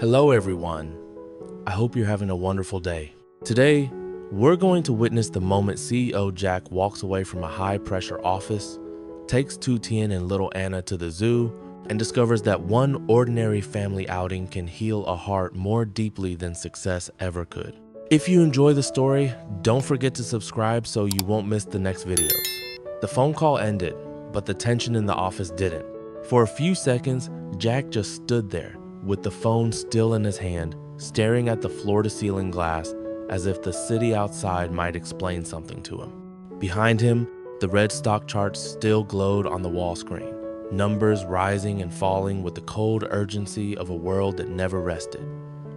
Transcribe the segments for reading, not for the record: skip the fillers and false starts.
Hello everyone. I hope you're having a wonderful day. Today, we're going to witness the moment CEO Jack walks away from a high-pressure office, takes Tu Tien and little Anna to the zoo, and discovers that one ordinary family outing can heal a heart more deeply than success ever could. If you enjoy the story, don't forget to subscribe so you won't miss the next videos. The phone call ended, but the tension in the office didn't. For a few seconds, Jack just stood there, with the phone still in his hand, staring at the floor-to-ceiling glass as if the city outside might explain something to him. Behind him, the red stock charts still glowed on the wall screen, numbers rising and falling with the cold urgency of a world that never rested.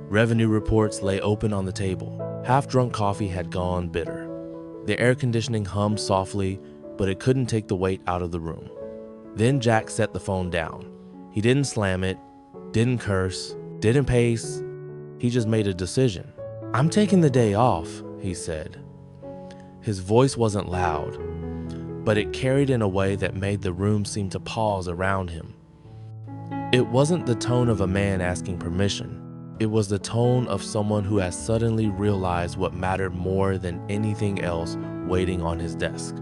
Revenue reports lay open on the table. Half-drunk coffee had gone bitter. The air conditioning hummed softly, but it couldn't take the weight out of the room. Then Jack set the phone down. He didn't slam it, didn't curse, didn't pace. He just made a decision. "I'm taking the day off," he said. His voice wasn't loud, but it carried in a way that made the room seem to pause around him. It wasn't the tone of a man asking permission. It was the tone of someone who has suddenly realized what mattered more than anything else waiting on his desk.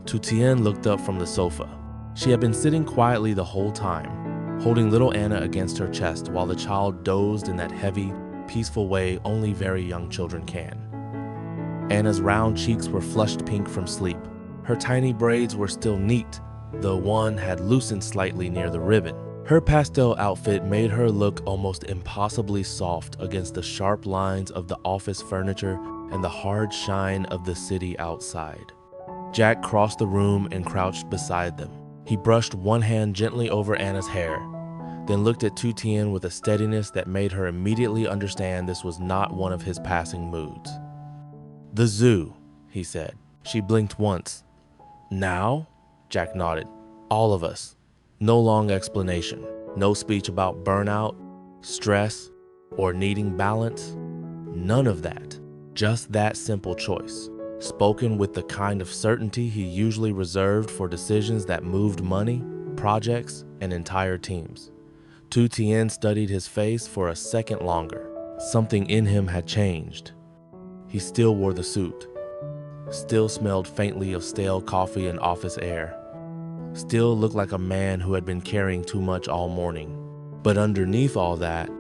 Tu Tien looked up from the sofa. She had been sitting quietly the whole time, holding little Anna against her chest while the child dozed in that heavy, peaceful way only very young children can. Anna's round cheeks were flushed pink from sleep. Her tiny braids were still neat, though one had loosened slightly near the ribbon. Her pastel outfit made her look almost impossibly soft against the sharp lines of the office furniture and the hard shine of the city outside. Jack crossed the room and crouched beside them. He brushed one hand gently over Anna's hair, then looked at Tu Tien with a steadiness that made her immediately understand this was not one of his passing moods. "The zoo," he said. She blinked once. "Now?" Jack nodded. "All of us." No long explanation. No speech about burnout, stress, or needing balance. None of that. Just that simple choice, spoken with the kind of certainty he usually reserved for decisions that moved money, projects, and entire teams. Tu Tien studied his face for a second longer. Something in him had changed. He still wore the suit, still smelled faintly of stale coffee and office air, still looked like a man who had been carrying too much all morning. But underneath all that,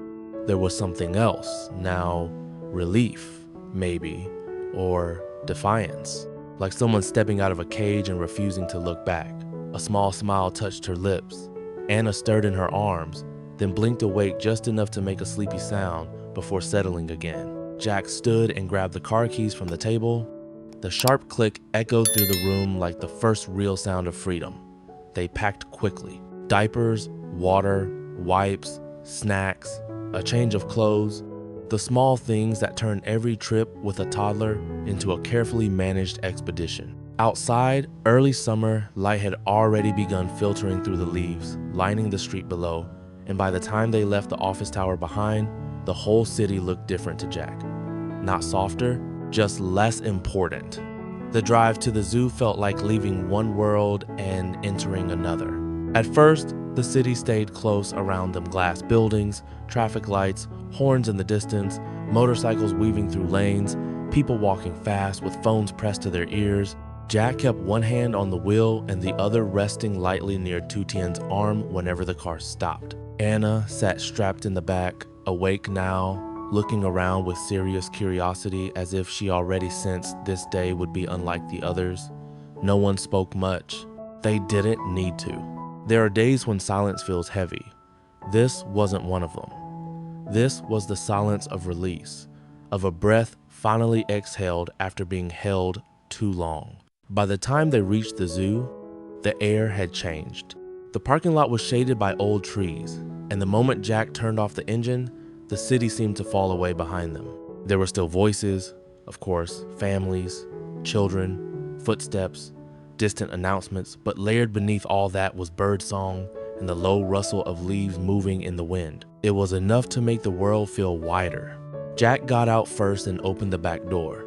there was something else, now relief, maybe, or defiance, like someone stepping out of a cage and refusing to look back. A small smile touched her lips. Anna stirred in her arms, then blinked awake just enough to make a sleepy sound before settling again. Jack stood and grabbed the car keys from the table. The sharp click echoed through the room like the first real sound of freedom. They packed quickly. Diapers, water, wipes, snacks, a change of clothes, the small things that turn every trip with a toddler into a carefully managed expedition. Outside, early summer light had already begun filtering through the leaves, lining the street below, and by the time they left the office tower behind, the whole city looked different to Jack. Not softer, just less important. The drive to the zoo felt like leaving one world and entering another. At first, the city stayed close around them, glass buildings, traffic lights, horns in the distance, motorcycles weaving through lanes, people walking fast with phones pressed to their ears. Jack kept one hand on the wheel and the other resting lightly near Tu Tien's arm whenever the car stopped. Anna sat strapped in the back, awake now, looking around with serious curiosity as if she already sensed this day would be unlike the others. No one spoke much. They didn't need to. There are days when silence feels heavy. This wasn't one of them. This was the silence of release, of a breath finally exhaled after being held too long. By the time they reached the zoo, the air had changed. The parking lot was shaded by old trees, and the moment Jack turned off the engine, the city seemed to fall away behind them. There were still voices, of course, families, children, footsteps, distant announcements, but layered beneath all that was birdsong and the low rustle of leaves moving in the wind. It was enough to make the world feel wider. Jack got out first and opened the back door.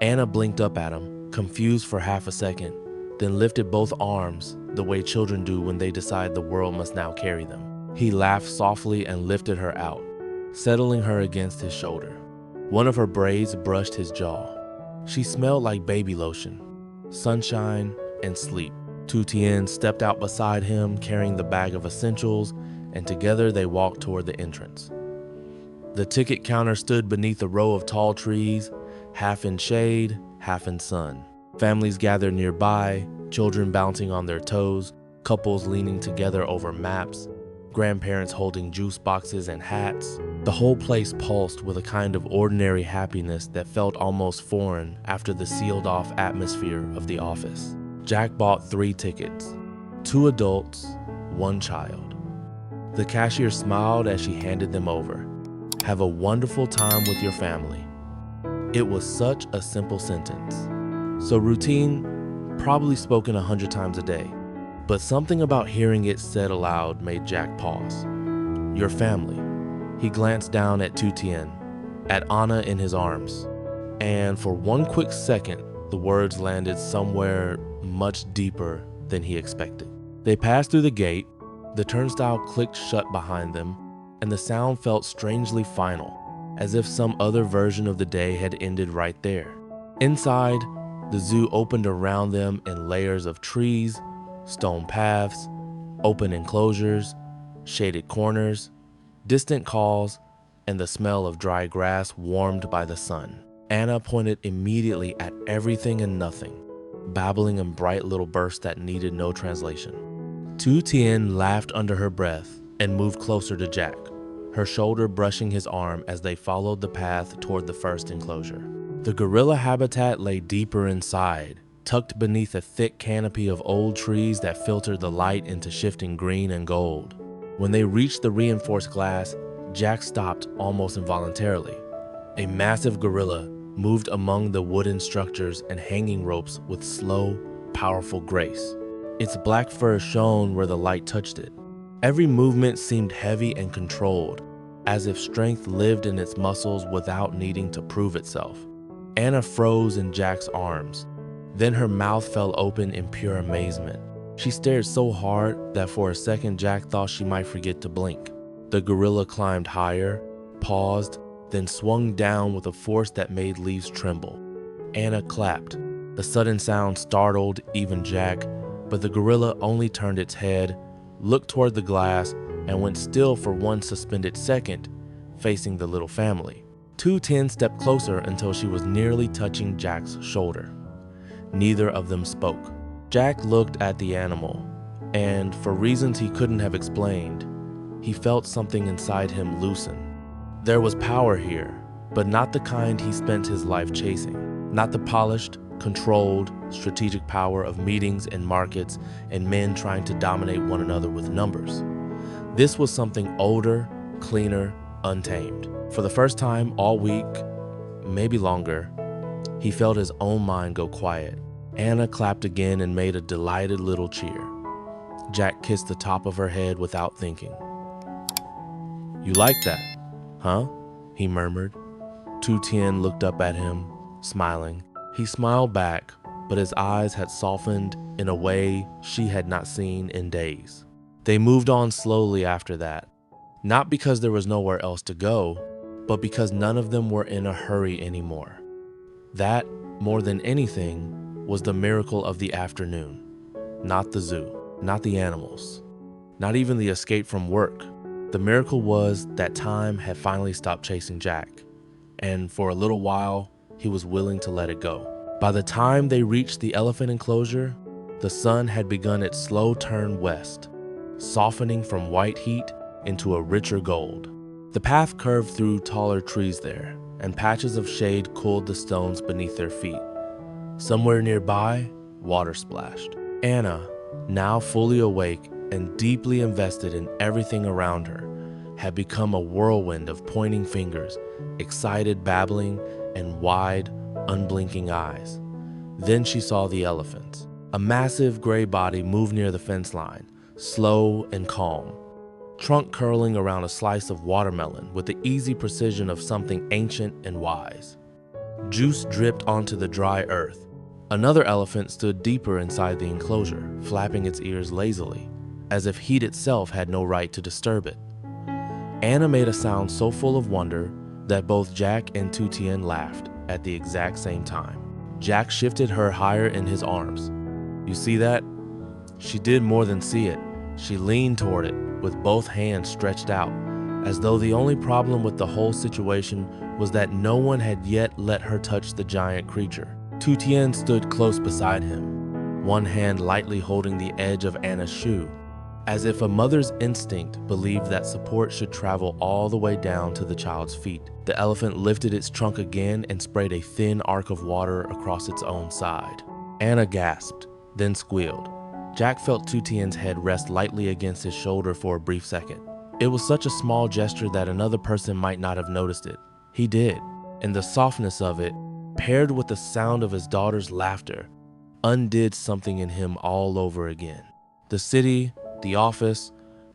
Anna blinked up at him, confused for half a second, then lifted both arms the way children do when they decide the world must now carry them. He laughed softly and lifted her out. settling her against his shoulder. One of her braids brushed his jaw. She smelled like baby lotion, sunshine, and sleep. Tu Tien stepped out beside him, carrying the bag of essentials, and together they walked toward the entrance. The ticket counter stood beneath a row of tall trees, half in shade, half in sun. Families gathered nearby, children bouncing on their toes, couples leaning together over maps, grandparents holding juice boxes and hats. The whole place pulsed with a kind of ordinary happiness that felt almost foreign after the sealed-off atmosphere of the office. Jack bought 3 tickets, 2 adults, 1 child. The cashier smiled as she handed them over. "Have a wonderful time with your family." It was such a simple sentence. So routine, probably spoken 100 times a day, but something about hearing it said aloud made Jack pause. Your family. He glanced down at Tu Tien, at Anna in his arms, and for one quick second, the words landed somewhere much deeper than he expected. They passed through the gate, the turnstile clicked shut behind them, and the sound felt strangely final, as if some other version of the day had ended right there. Inside, the zoo opened around them in layers of trees, stone paths, open enclosures, shaded corners, distant calls, and the smell of dry grass warmed by the sun. Anna pointed immediately at everything and nothing, babbling in bright little bursts that needed no translation. Tu Tien laughed under her breath and moved closer to Jack, her shoulder brushing his arm as they followed the path toward the first enclosure. The gorilla habitat lay deeper inside, tucked beneath a thick canopy of old trees that filtered the light into shifting green and gold. When they reached the reinforced glass, Jack stopped almost involuntarily. A massive gorilla moved among the wooden structures and hanging ropes with slow, powerful grace. Its black fur shone where the light touched it. Every movement seemed heavy and controlled, as if strength lived in its muscles without needing to prove itself. Anna froze in Jack's arms. Then her mouth fell open in pure amazement. She stared so hard that for a second Jack thought she might forget to blink. The gorilla climbed higher, paused, then swung down with a force that made leaves tremble. Anna clapped. The sudden sound startled even Jack, but the gorilla only turned its head, looked toward the glass, and went still for one suspended second, facing the little family. Tu Tien stepped closer until she was nearly touching Jack's shoulder. Neither of them spoke. Jack looked at the animal, and for reasons he couldn't have explained, he felt something inside him loosen. There was power here, but not the kind he spent his life chasing. Not the polished, controlled, strategic power of meetings and markets and men trying to dominate one another with numbers. This was something older, cleaner, untamed. For the first time all week, maybe longer, he felt his own mind go quiet. Anna clapped again and made a delighted little cheer. Jack kissed the top of her head without thinking. "You like that, huh?" he murmured. Tu Tien looked up at him, smiling. He smiled back, but his eyes had softened in a way she had not seen in days. They moved on slowly after that, not because there was nowhere else to go, but because none of them were in a hurry anymore. That, more than anything, was the miracle of the afternoon. Not the zoo, not the animals, not even the escape from work. The miracle was that time had finally stopped chasing Jack, and for a little while, he was willing to let it go. By the time they reached the elephant enclosure, the sun had begun its slow turn west, softening from white heat into a richer gold. The path curved through taller trees there, and patches of shade cooled the stones beneath their feet. Somewhere nearby, water splashed. Anna, now fully awake and deeply invested in everything around her, had become a whirlwind of pointing fingers, excited babbling, and wide, unblinking eyes. Then she saw the elephants. A massive gray body moved near the fence line, slow and calm, trunk curling around a slice of watermelon with the easy precision of something ancient and wise. Juice dripped onto the dry earth. Another elephant stood deeper inside the enclosure, flapping its ears lazily, as if heat itself had no right to disturb it. Anna made a sound so full of wonder that both Jack and Tu Tien laughed at the exact same time. Jack shifted her higher in his arms. "You see that?" She did more than see it. She leaned toward it with both hands stretched out, as though the only problem with the whole situation was that no one had yet let her touch the giant creature. Tu Tien stood close beside him, one hand lightly holding the edge of Anna's shoe, as if a mother's instinct believed that support should travel all the way down to the child's feet. The elephant lifted its trunk again and sprayed a thin arc of water across its own side. Anna gasped, then squealed. Jack felt Tu Tien's head rest lightly against his shoulder for a brief second. It was such a small gesture that another person might not have noticed it. He did, and the softness of it, paired with the sound of his daughter's laughter, undid something in him all over again. The city, the office,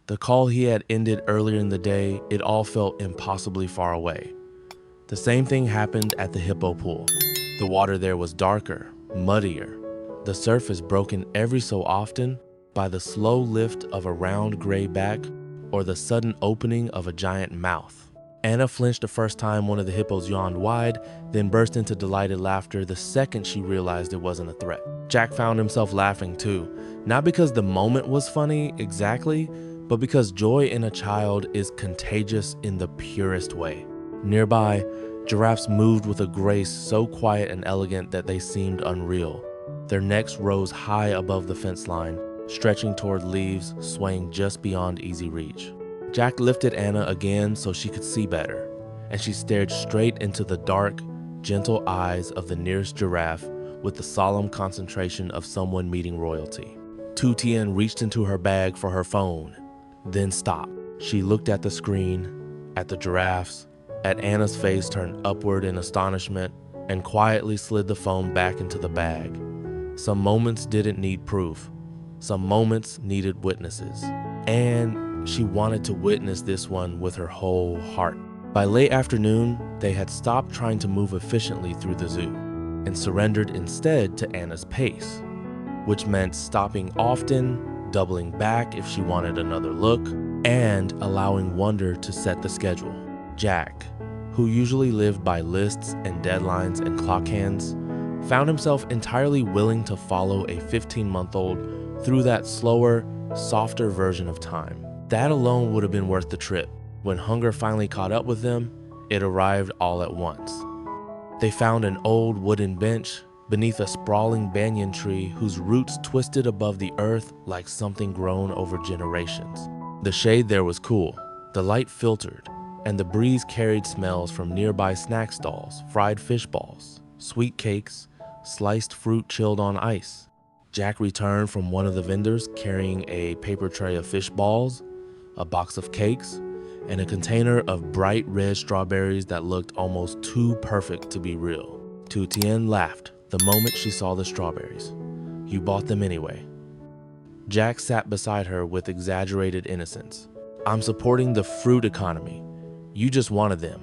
the call he had ended earlier in the day, it all felt impossibly far away. The same thing happened at the hippo pool. The water there was darker, muddier, the surface broken every so often by the slow lift of a round gray back or the sudden opening of a giant mouth. Anna flinched the first time one of the hippos yawned wide, then burst into delighted laughter the second she realized it wasn't a threat. Jack found himself laughing too, not because the moment was funny exactly, but because joy in a child is contagious in the purest way. Nearby, giraffes moved with a grace so quiet and elegant that they seemed unreal. Their necks rose high above the fence line, stretching toward leaves swaying just beyond easy reach. Jack lifted Anna again so she could see better, and she stared straight into the dark, gentle eyes of the nearest giraffe with the solemn concentration of someone meeting royalty. Tu Tien reached into her bag for her phone, then stopped. She looked at the screen, at the giraffes, at Anna's face turned upward in astonishment, and quietly slid the phone back into the bag. Some moments didn't need proof. Some moments needed witnesses. And she wanted to witness this one with her whole heart. By late afternoon, they had stopped trying to move efficiently through the zoo and surrendered instead to Anna's pace, which meant stopping often, doubling back if she wanted another look, and allowing wonder to set the schedule. Jack, who usually lived by lists and deadlines and clock hands, found himself entirely willing to follow a 15-month-old through that slower, softer version of time. That alone would have been worth the trip. When hunger finally caught up with them, it arrived all at once. They found an old wooden bench beneath a sprawling banyan tree whose roots twisted above the earth like something grown over generations. The shade there was cool, the light filtered, and the breeze carried smells from nearby snack stalls, fried fish balls, sweet cakes, sliced fruit chilled on ice. Jack returned from one of the vendors carrying a paper tray of fish balls, a box of cakes, and a container of bright red strawberries that looked almost too perfect to be real. Tu Tien laughed the moment she saw the strawberries. "You bought them anyway." Jack sat beside her with exaggerated innocence. "I'm supporting the fruit economy. You just wanted them.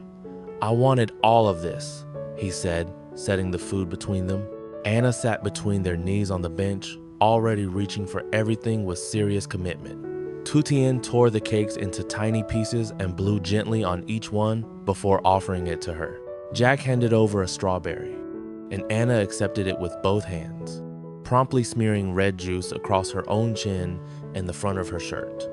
I wanted all of this," he said, setting the food between them. Anna sat between their knees on the bench, already reaching for everything with serious commitment. Tu Tien tore the cakes into tiny pieces and blew gently on each one before offering it to her. Jack handed over a strawberry, and Anna accepted it with both hands, promptly smearing red juice across her own chin and the front of her shirt.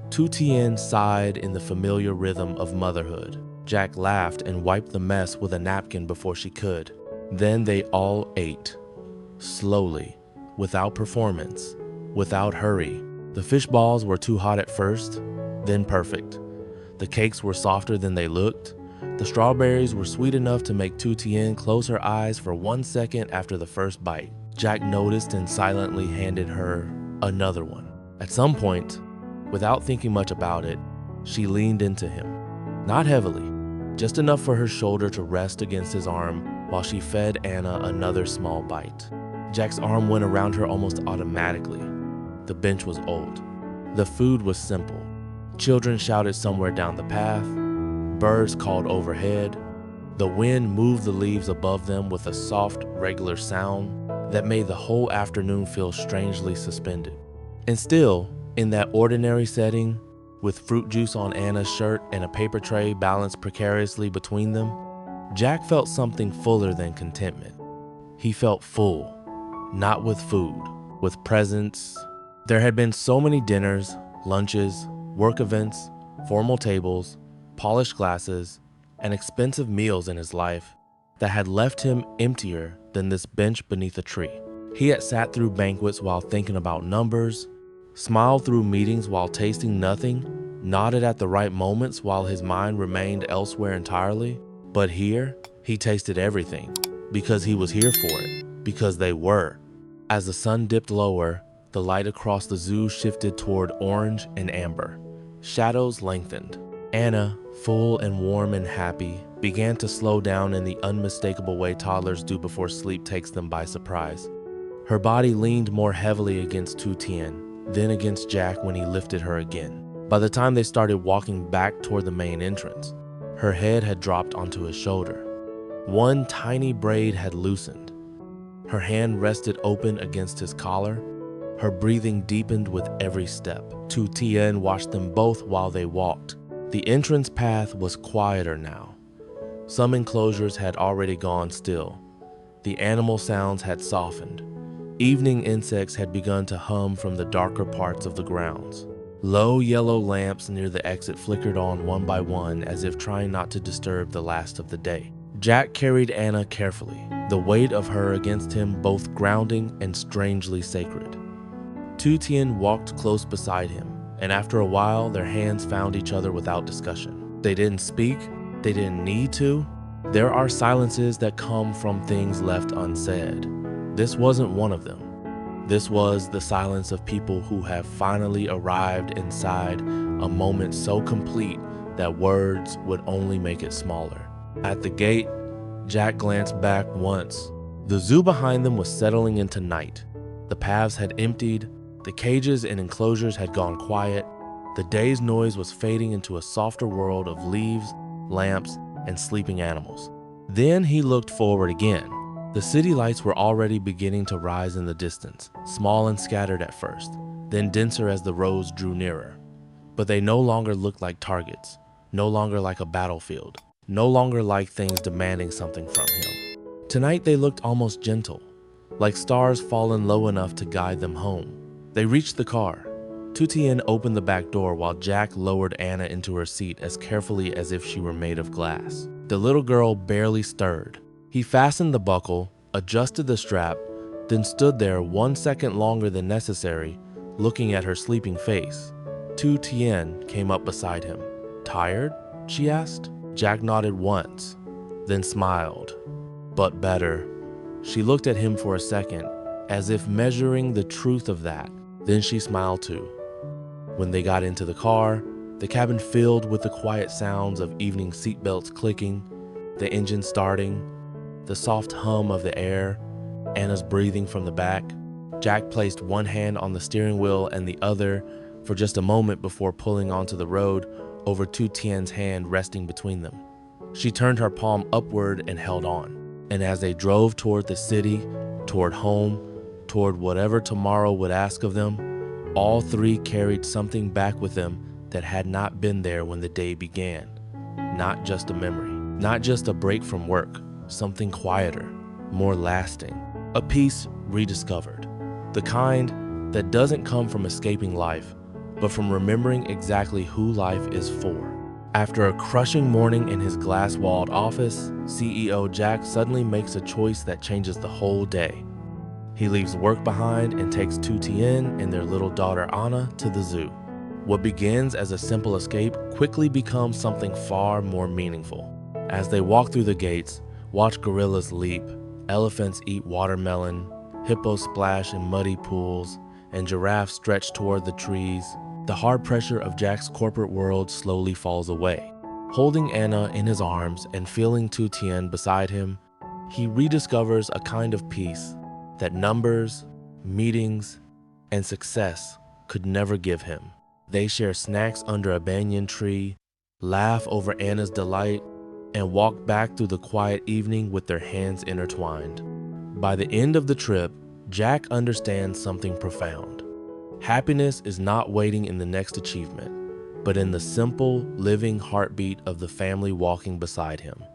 Tu Tien sighed in the familiar rhythm of motherhood. Jack laughed and wiped the mess with a napkin before she could. Then they all ate, slowly, without performance, without hurry. The fish balls were too hot at first, then perfect. The cakes were softer than they looked. The strawberries were sweet enough to make Tu Tien close her eyes for 1 second after the first bite. Jack noticed and silently handed her another one. At some point, without thinking much about it, she leaned into him. Not heavily, just enough for her shoulder to rest against his arm while she fed Anna another small bite. Jack's arm went around her almost automatically. The bench was old. The food was simple. Children shouted somewhere down the path. Birds called overhead. The wind moved the leaves above them with a soft, regular sound that made the whole afternoon feel strangely suspended. And still, in that ordinary setting, with fruit juice on Anna's shirt and a paper tray balanced precariously between them, Jack felt something fuller than contentment. He felt full, not with food, with presence. There had been so many dinners, lunches, work events, formal tables, polished glasses, and expensive meals in his life that had left him emptier than this bench beneath a tree. He had sat through banquets while thinking about numbers, smiled through meetings while tasting nothing, nodded at the right moments while his mind remained elsewhere entirely. But here, he tasted everything, because he was here for it, because they were. As the sun dipped lower, the light across the zoo shifted toward orange and amber. Shadows lengthened. Anna, full and warm and happy, began to slow down in the unmistakable way toddlers do before sleep takes them by surprise. Her body leaned more heavily against Tu Tien, then against Jack when he lifted her again. By the time they started walking back toward the main entrance, her head had dropped onto his shoulder. One tiny braid had loosened. Her hand rested open against his collar. Her breathing deepened with every step. Tu Tien watched them both while they walked. The entrance path was quieter now. Some enclosures had already gone still. The animal sounds had softened. Evening insects had begun to hum from the darker parts of the grounds. Low yellow lamps near the exit flickered on one by one as if trying not to disturb the last of the day. Jack carried Anna carefully, the weight of her against him both grounding and strangely sacred. Tu Tien walked close beside him, and after a while their hands found each other without discussion. They didn't speak, they didn't need to. There are silences that come from things left unsaid. This wasn't one of them. This was the silence of people who have finally arrived inside a moment so complete that words would only make it smaller. At the gate, Jack glanced back once. The zoo behind them was settling into night. The paths had emptied, the cages and enclosures had gone quiet. The day's noise was fading into a softer world of leaves, lamps, and sleeping animals. Then he looked forward again. The city lights were already beginning to rise in the distance, small and scattered at first, then denser as the roads drew nearer. But they no longer looked like targets, no longer like a battlefield, no longer like things demanding something from him. Tonight they looked almost gentle, like stars fallen low enough to guide them home. They reached the car. Tu Tien opened the back door while Jack lowered Anna into her seat as carefully as if she were made of glass. The little girl barely stirred. He fastened the buckle, adjusted the strap, then stood there 1 second longer than necessary, looking at her sleeping face. Tu Tien came up beside him. "Tired?" she asked. Jack nodded once, then smiled. "But better." She looked at him for a second, as if measuring the truth of that. Then she smiled too. When they got into the car, the cabin filled with the quiet sounds of evening seatbelts clicking, the engine starting, the soft hum of the air, Anna's breathing from the back. Jack placed one hand on the steering wheel and the other for just a moment before pulling onto the road over Tu Tien's hand resting between them. She turned her palm upward and held on. And as they drove toward the city, toward home, toward whatever tomorrow would ask of them, all three carried something back with them that had not been there when the day began. Not just a memory, not just a break from work, something quieter, more lasting, a peace rediscovered. The kind that doesn't come from escaping life, but from remembering exactly who life is for. After a crushing morning in his glass-walled office, CEO Jack suddenly makes a choice that changes the whole day. He leaves work behind and takes Tu Tien and their little daughter Anna to the zoo. What begins as a simple escape quickly becomes something far more meaningful. As they walk through the gates, watch gorillas leap, elephants eat watermelon, hippos splash in muddy pools, and giraffes stretch toward the trees, the hard pressure of Jack's corporate world slowly falls away. Holding Anna in his arms and feeling Tu Tien beside him, he rediscovers a kind of peace that numbers, meetings, and success could never give him. They share snacks under a banyan tree, laugh over Anna's delight, and walk back through the quiet evening with their hands intertwined. By the end of the trip, Jack understands something profound. Happiness is not waiting in the next achievement. but in the simple, living heartbeat of the family walking beside him.